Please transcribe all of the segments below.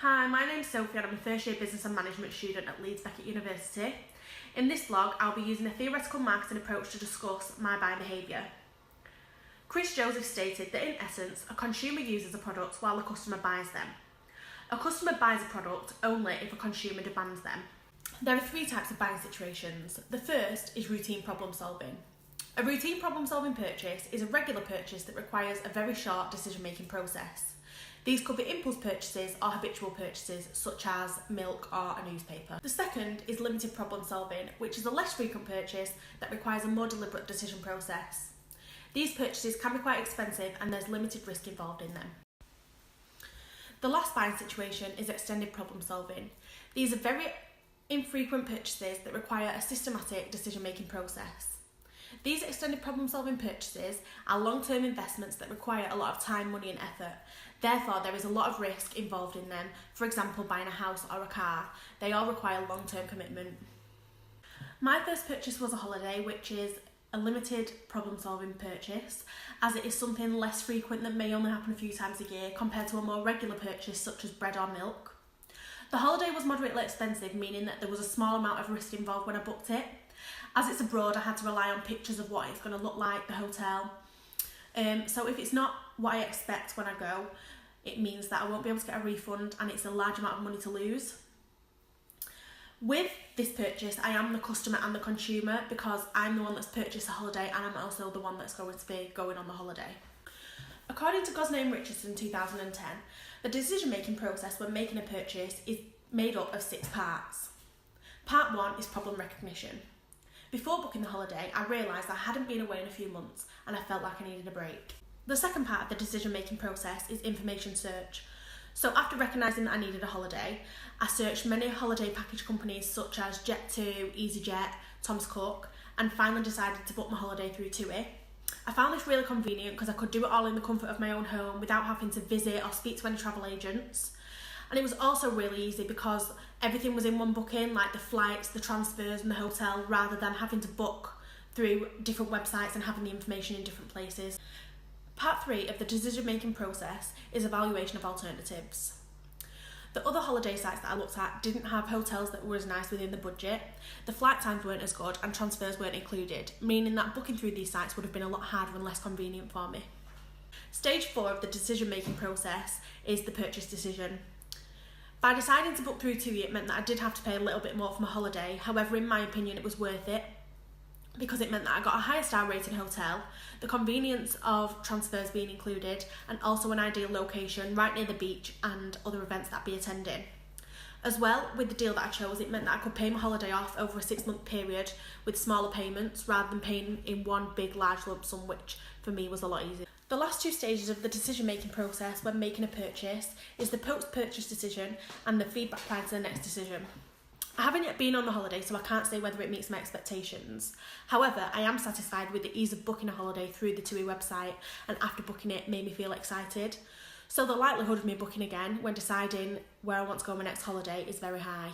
Hi, my name's Sophie and I'm a first year business and management student at Leeds Beckett University. In this vlog, I'll be using a theoretical marketing approach to discuss my buying behaviour. Chris Joseph stated that in essence, a consumer uses a product while a customer buys them. A customer buys a product only if a consumer demands them. There are three types of buying situations. The first is routine problem solving. A routine problem solving purchase is a regular purchase that requires a very short decision making process. These could be impulse purchases or habitual purchases such as milk or a newspaper. The second is limited problem solving, which is a less frequent purchase that requires a more deliberate decision process. These purchases can be quite expensive and there's limited risk involved in them. The last buying situation is extended problem solving. These are very infrequent purchases that require a systematic decision making process. These extended problem solving purchases are long-term investments that require a lot of time, money and effort. Therefore, there is a lot of risk involved in them. For example, buying a house or a car. They all require long-term commitment. My first purchase was a holiday, which is a limited problem solving purchase, as it is something less frequent that may only happen a few times a year compared to a more regular purchase such as bread or milk. The holiday was moderately expensive, meaning that there was a small amount of risk involved when I booked it. As it's abroad, I had to rely on pictures of what it's going to look like, the hotel. So if it's not what I expect when I go, it means that I won't be able to get a refund and it's a large amount of money to lose. With this purchase, I am the customer and the consumer because I'm the one that's purchased the holiday and I'm also the one that's going to be going on the holiday. According to Gosnay and Richardson 2010, the decision-making process when making a purchase is made up of 6 parts. Part 1 is problem recognition. Before booking the holiday, I realised I hadn't been away in a few months and I felt like I needed a break. The second part of the decision-making process is information search. So after recognising that I needed a holiday, I searched many holiday package companies such as Jet2, EasyJet, Thomas Cook, and finally decided to book my holiday through TUI. I found this really convenient because I could do it all in the comfort of my own home without having to visit or speak to any travel agents. And it was also really easy because everything was in one booking, like the flights, the transfers and the hotel, rather than having to book through different websites and having the information in different places. Part 3 of the decision-making process is evaluation of alternatives. The other holiday sites that I looked at didn't have hotels that were as nice within the budget, the flight times weren't as good and transfers weren't included, meaning that booking through these sites would have been a lot harder and less convenient for me. Stage 4 of the decision-making process is the purchase decision. By deciding to book through TUI, it meant that I did have to pay a little bit more for my holiday. However, in my opinion, it was worth it because it meant that I got a higher star rating hotel, the convenience of transfers being included, and also an ideal location right near the beach and other events that I'd be attending. As well, with the deal that I chose, it meant that I could pay my holiday off over a 6-month period with smaller payments rather than paying in one big large lump sum, which for me was a lot easier. The last 2 stages of the decision-making process when making a purchase is the post-purchase decision and the feedback prior to the next decision. I haven't yet been on the holiday, so I can't say whether it meets my expectations. However, I am satisfied with the ease of booking a holiday through the TUI website, and after booking it made me feel excited. So the likelihood of me booking again when deciding where I want to go on my next holiday is very high.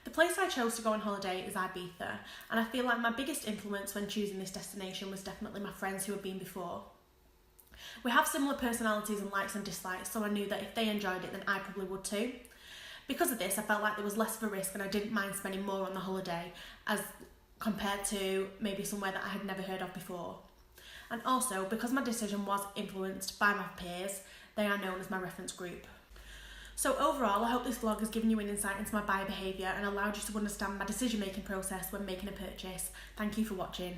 The place I chose to go on holiday is Ibiza, and I feel like my biggest influence when choosing this destination was definitely my friends who had been before. We have similar personalities and likes and dislikes, so I knew that if they enjoyed it then I probably would too. Because of this, I felt like there was less of a risk and I didn't mind spending more on the holiday as compared to maybe somewhere that I had never heard of before. And also, because my decision was influenced by my peers, they are known as my reference group. So overall, I hope this vlog has given you an insight into my buyer behaviour and allowed you to understand my decision-making process when making a purchase. Thank you for watching.